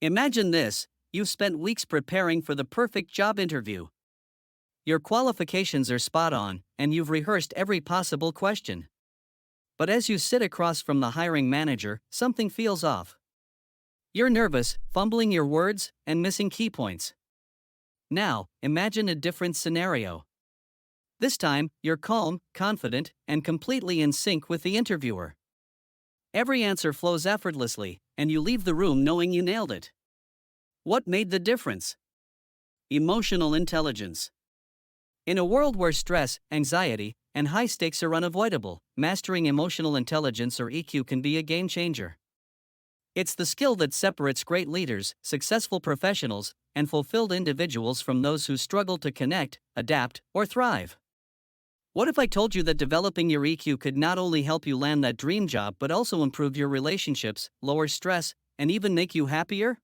Imagine this: you've spent weeks preparing for the perfect job interview. Your qualifications are spot on, and you've rehearsed every possible question. But as you sit across from the hiring manager, something feels off. You're nervous, fumbling your words, and missing key points. Now, imagine a different scenario. This time, you're calm, confident, and completely in sync with the interviewer. Every answer flows effortlessly, and you leave the room knowing you nailed it. What made the difference? Emotional intelligence. In a world where stress, anxiety, and high stakes are unavoidable, mastering emotional intelligence or EQ can be a game changer. It's the skill that separates great leaders, successful professionals, and fulfilled individuals from those who struggle to connect, adapt, or thrive. What if I told you that developing your EQ could not only help you land that dream job but also improve your relationships, lower stress, and even make you happier?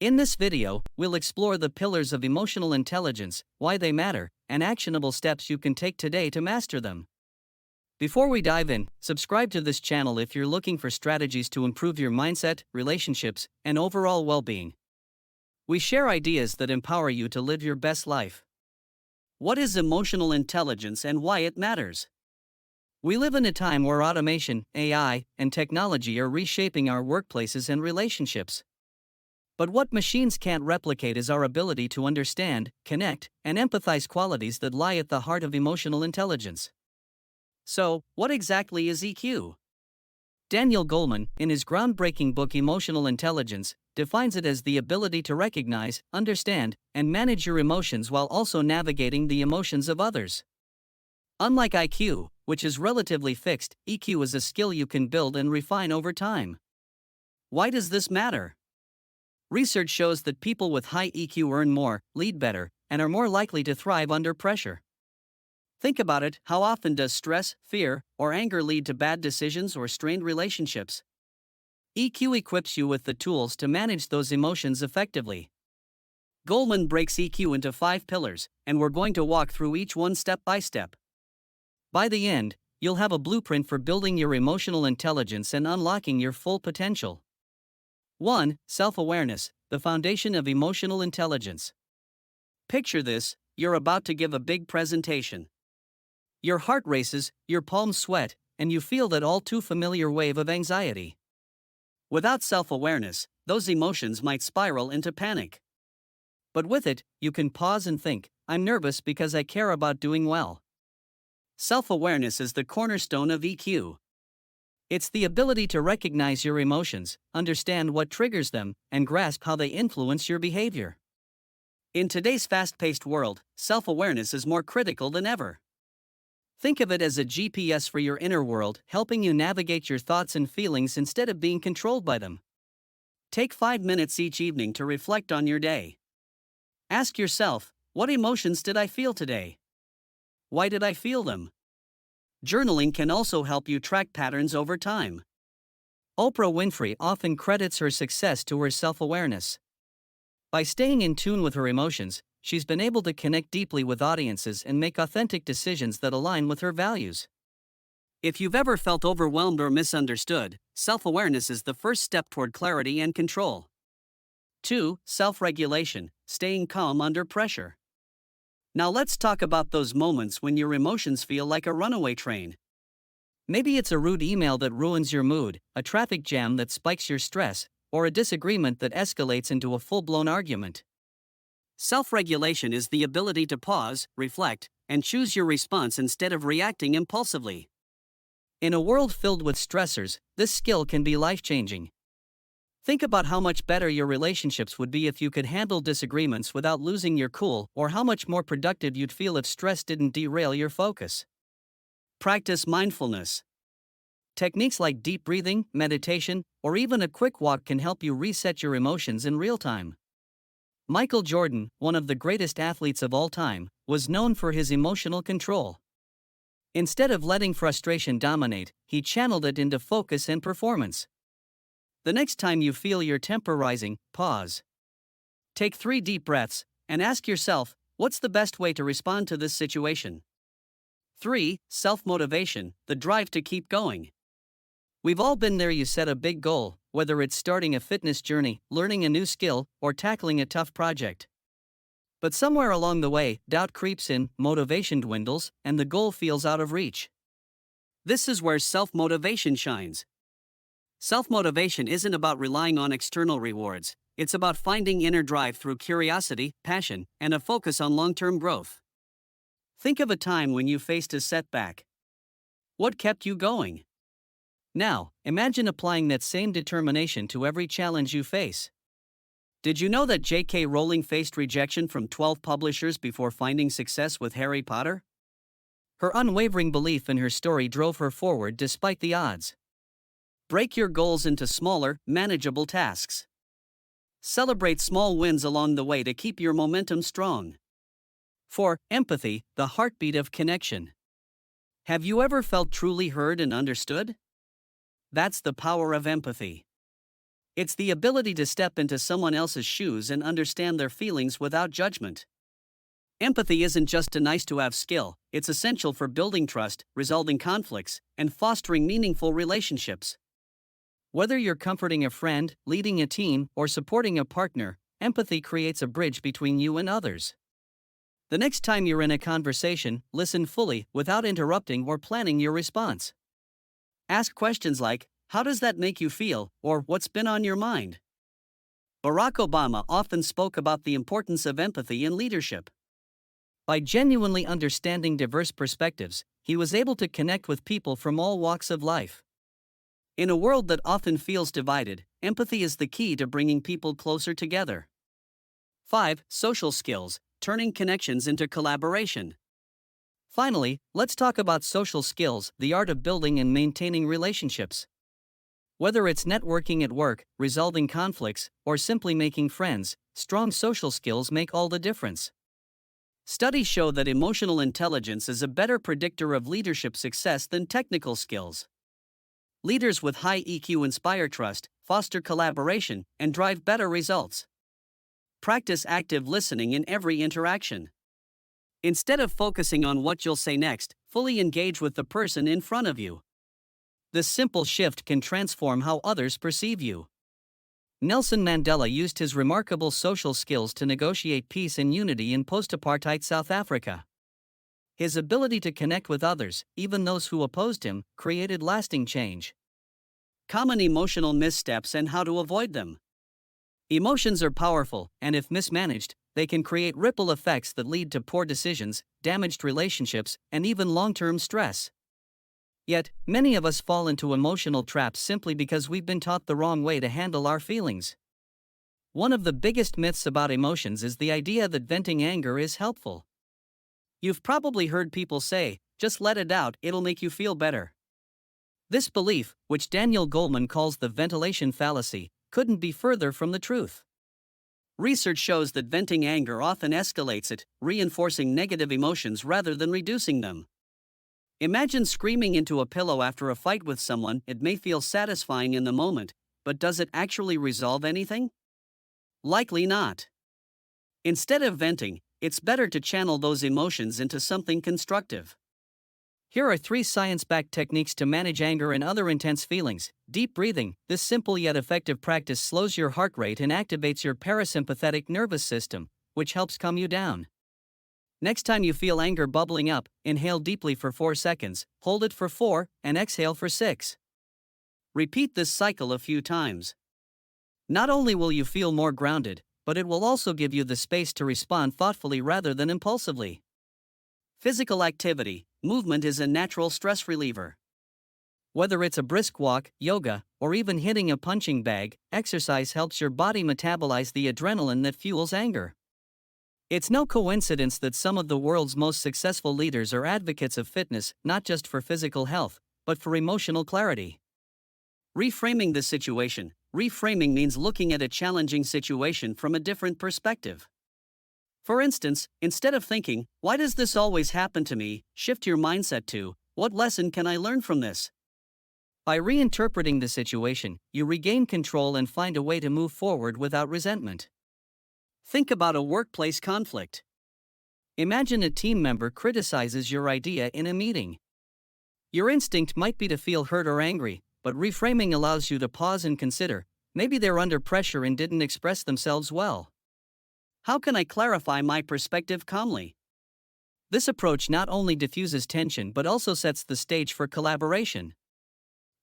In this video, we'll explore the pillars of emotional intelligence, why they matter, and actionable steps you can take today to master them. Before we dive in, subscribe to this channel if you're looking for strategies to improve your mindset, relationships, and overall well-being. We share ideas that empower you to live your best life. What is emotional intelligence and why it matters? We live in a time where automation, AI, and technology are reshaping our workplaces and relationships. But what machines can't replicate is our ability to understand, connect, and empathize, qualities that lie at the heart of emotional intelligence. So, what exactly is EQ? Daniel Goleman, in his groundbreaking book Emotional Intelligence, defines it as the ability to recognize, understand, and manage your emotions while also navigating the emotions of others. Unlike IQ, which is relatively fixed, EQ is a skill you can build and refine over time. Why does this matter? Research shows that people with high EQ earn more, lead better, and are more likely to thrive under pressure. Think about it: how often does stress, fear, or anger lead to bad decisions or strained relationships? EQ equips you with the tools to manage those emotions effectively. Goleman breaks EQ into 5 pillars, and we're going to walk through each one step by step. By the end, you'll have a blueprint for building your emotional intelligence and unlocking your full potential. 1. Self-awareness, the foundation of emotional intelligence. Picture this: you're about to give a big presentation. Your heart races, your palms sweat, and you feel that all too familiar wave of anxiety. Without self-awareness, those emotions might spiral into panic. But with it, you can pause and think, I'm nervous because I care about doing well. Self-awareness is the cornerstone of EQ. It's the ability to recognize your emotions, understand what triggers them, and grasp how they influence your behavior. In today's fast-paced world, self-awareness is more critical than ever. Think of it as a GPS for your inner world, helping you navigate your thoughts and feelings instead of being controlled by them. Take 5 minutes each evening to reflect on your day. Ask yourself, what emotions did I feel today? Why did I feel them? Journaling can also help you track patterns over time. Oprah Winfrey often credits her success to her self-awareness. By staying in tune with her emotions, she's been able to connect deeply with audiences and make authentic decisions that align with her values. If you've ever felt overwhelmed or misunderstood, self-awareness is the first step toward clarity and control. 2. Self-regulation, staying calm under pressure. Now let's talk about those moments when your emotions feel like a runaway train. Maybe it's a rude email that ruins your mood, a traffic jam that spikes your stress, or a disagreement that escalates into a full-blown argument. Self-regulation is the ability to pause, reflect, and choose your response instead of reacting impulsively. In a world filled with stressors, this skill can be life-changing. Think about how much better your relationships would be if you could handle disagreements without losing your cool, or how much more productive you'd feel if stress didn't derail your focus. Practice mindfulness. Techniques like deep breathing, meditation, or even a quick walk can help you reset your emotions in real time. Michael Jordan, one of the greatest athletes of all time, was known for his emotional control. Instead of letting frustration dominate, he channeled it into focus and performance. The next time you feel your temper rising, pause. Take 3 deep breaths, and ask yourself, what's the best way to respond to this situation? 3. Self-motivation, the drive to keep going. We've all been there. You set a big goal, whether it's starting a fitness journey, learning a new skill, or tackling a tough project. But somewhere along the way, doubt creeps in, motivation dwindles, and the goal feels out of reach. This is where self-motivation shines. Self-motivation isn't about relying on external rewards, it's about finding inner drive through curiosity, passion, and a focus on long-term growth. Think of a time when you faced a setback. What kept you going? Now, imagine applying that same determination to every challenge you face. Did you know that J.K. Rowling faced rejection from 12 publishers before finding success with Harry Potter? Her unwavering belief in her story drove her forward despite the odds. Break your goals into smaller, manageable tasks. Celebrate small wins along the way to keep your momentum strong. 4. Empathy, the heartbeat of connection. Have you ever felt truly heard and understood? That's the power of empathy. It's the ability to step into someone else's shoes and understand their feelings without judgment. Empathy isn't just a nice-to-have skill, it's essential for building trust, resolving conflicts, and fostering meaningful relationships. Whether you're comforting a friend, leading a team, or supporting a partner, empathy creates a bridge between you and others. The next time you're in a conversation, listen fully, without interrupting or planning your response. Ask questions like, "How does that make you feel?" or "What's been on your mind?" Barack Obama often spoke about the importance of empathy in leadership. By genuinely understanding diverse perspectives, he was able to connect with people from all walks of life. In a world that often feels divided, empathy is the key to bringing people closer together. 5. Social skills, turning connections into collaboration. Finally, let's talk about social skills, the art of building and maintaining relationships. Whether it's networking at work, resolving conflicts, or simply making friends, strong social skills make all the difference. Studies show that emotional intelligence is a better predictor of leadership success than technical skills. Leaders with high EQ inspire trust, foster collaboration, and drive better results. Practice active listening in every interaction. Instead of focusing on what you'll say next, fully engage with the person in front of you. This simple shift can transform how others perceive you. Nelson Mandela used his remarkable social skills to negotiate peace and unity in post-apartheid South Africa. His ability to connect with others, even those who opposed him, created lasting change. Common emotional missteps and how to avoid them. Emotions are powerful, and if mismanaged, they can create ripple effects that lead to poor decisions, damaged relationships, and even long-term stress. Yet, many of us fall into emotional traps simply because we've been taught the wrong way to handle our feelings. One of the biggest myths about emotions is the idea that venting anger is helpful. You've probably heard people say, "Just let it out, it'll make you feel better." This belief, which Daniel Goleman calls the ventilation fallacy, couldn't be further from the truth. Research shows that venting anger often escalates it, reinforcing negative emotions rather than reducing them. Imagine screaming into a pillow after a fight with someone. It may feel satisfying in the moment, but does it actually resolve anything? Likely not. Instead of venting, it's better to channel those emotions into something constructive. Here are 3 science-backed techniques to manage anger and other intense feelings. Deep breathing. This simple yet effective practice slows your heart rate and activates your parasympathetic nervous system, which helps calm you down. Next time you feel anger bubbling up, inhale deeply for 4 seconds, hold it for 4, and exhale for 6. Repeat this cycle a few times. Not only will you feel more grounded, but it will also give you the space to respond thoughtfully rather than impulsively. Physical activity. Movement is a natural stress reliever. Whether it's a brisk walk, yoga, or even hitting a punching bag, exercise helps your body metabolize the adrenaline that fuels anger. It's no coincidence that some of the world's most successful leaders are advocates of fitness, not just for physical health, but for emotional clarity. Reframing the situation. Reframing means looking at a challenging situation from a different perspective. For instance, instead of thinking, "Why does this always happen to me?" shift your mindset to, "What lesson can I learn from this?" By reinterpreting the situation, you regain control and find a way to move forward without resentment. Think about a workplace conflict. Imagine a team member criticizes your idea in a meeting. Your instinct might be to feel hurt or angry, but reframing allows you to pause and consider, maybe they're under pressure and didn't express themselves well. How can I clarify my perspective calmly? This approach not only diffuses tension but also sets the stage for collaboration.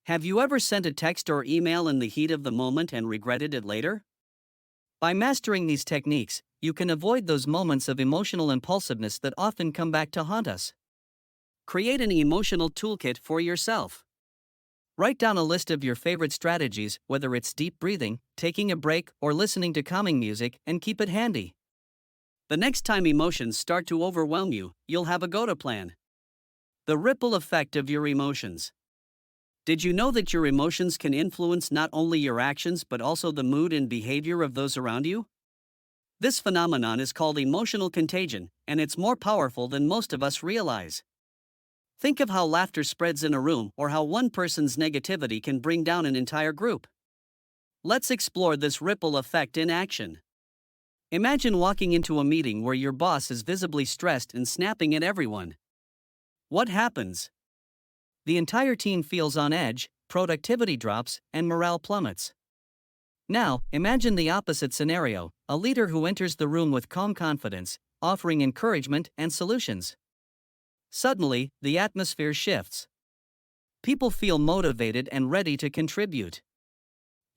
Have you ever sent a text or email in the heat of the moment and regretted it later? By mastering these techniques, you can avoid those moments of emotional impulsiveness that often come back to haunt us. Create an emotional toolkit for yourself. Write down a list of your favorite strategies, whether it's deep breathing, taking a break, or listening to calming music, and keep it handy. The next time emotions start to overwhelm you, you'll have a go-to plan. The ripple effect of your emotions. Did you know that your emotions can influence not only your actions but also the mood and behavior of those around you? This phenomenon is called emotional contagion, and it's more powerful than most of us realize. Think of how laughter spreads in a room or how one person's negativity can bring down an entire group. Let's explore this ripple effect in action. Imagine walking into a meeting where your boss is visibly stressed and snapping at everyone. What happens? The entire team feels on edge, productivity drops, and morale plummets. Now, imagine the opposite scenario, a leader who enters the room with calm confidence, offering encouragement and solutions. Suddenly, the atmosphere shifts. People feel motivated and ready to contribute.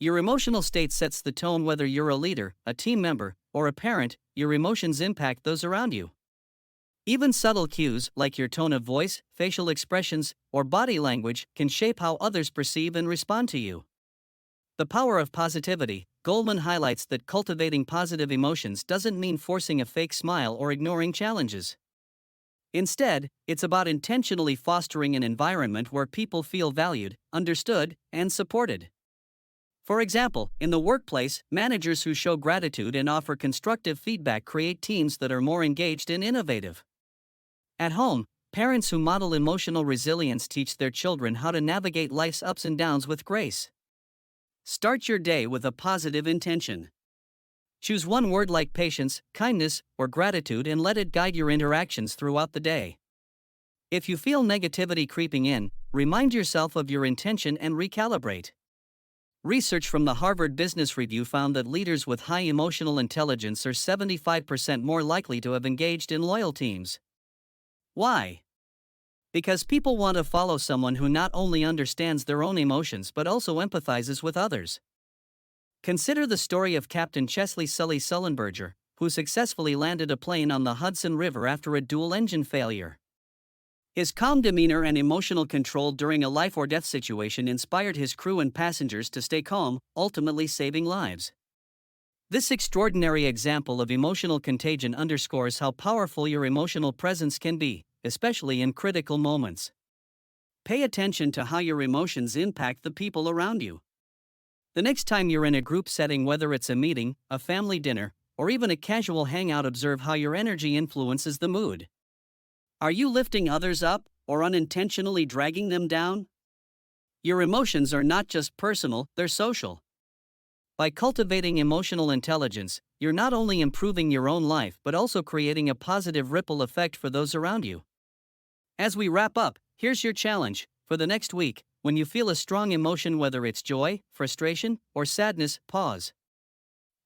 Your emotional state sets the tone. Whether you're a leader, a team member, or a parent, your emotions impact those around you. Even subtle cues, like your tone of voice, facial expressions, or body language, can shape how others perceive and respond to you. The power of positivity. Goleman highlights that cultivating positive emotions doesn't mean forcing a fake smile or ignoring challenges. Instead, it's about intentionally fostering an environment where people feel valued, understood, and supported. For example, in the workplace, managers who show gratitude and offer constructive feedback create teams that are more engaged and innovative. At home, parents who model emotional resilience teach their children how to navigate life's ups and downs with grace. Start your day with a positive intention. Choose one word like patience, kindness, or gratitude and let it guide your interactions throughout the day. If you feel negativity creeping in, remind yourself of your intention and recalibrate. Research from the Harvard Business Review found that leaders with high emotional intelligence are 75% more likely to have engaged in loyal teams. Why? Because people want to follow someone who not only understands their own emotions but also empathizes with others. Consider the story of Captain Chesley Sully Sullenberger, who successfully landed a plane on the Hudson River after a dual-engine failure. His calm demeanor and emotional control during a life-or-death situation inspired his crew and passengers to stay calm, ultimately saving lives. This extraordinary example of emotional contagion underscores how powerful your emotional presence can be, especially in critical moments. Pay attention to how your emotions impact the people around you. The next time you're in a group setting, whether it's a meeting, a family dinner, or even a casual hangout, observe how your energy influences the mood. Are you lifting others up, or unintentionally dragging them down? Your emotions are not just personal, they're social. By cultivating emotional intelligence, you're not only improving your own life but also creating a positive ripple effect for those around you. As we wrap up, here's your challenge. For the next week, when you feel a strong emotion, whether it's joy, frustration, or sadness, pause.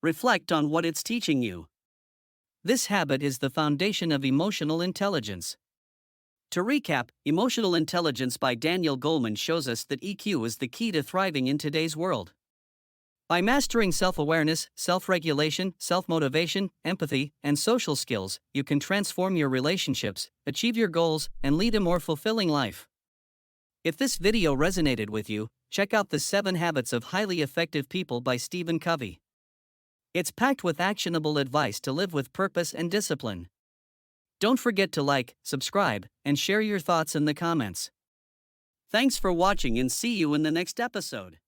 Reflect on what it's teaching you. This habit is the foundation of emotional intelligence. To recap, Emotional Intelligence by Daniel Goleman shows us that EQ is the key to thriving in today's world. By mastering self-awareness, self-regulation, self-motivation, empathy, and social skills, you can transform your relationships, achieve your goals, and lead a more fulfilling life. If this video resonated with you, check out the 7 Habits of Highly Effective People by Stephen Covey. It's packed with actionable advice to live with purpose and discipline. Don't forget to like, subscribe, and share your thoughts in the comments. Thanks for watching and see you in the next episode.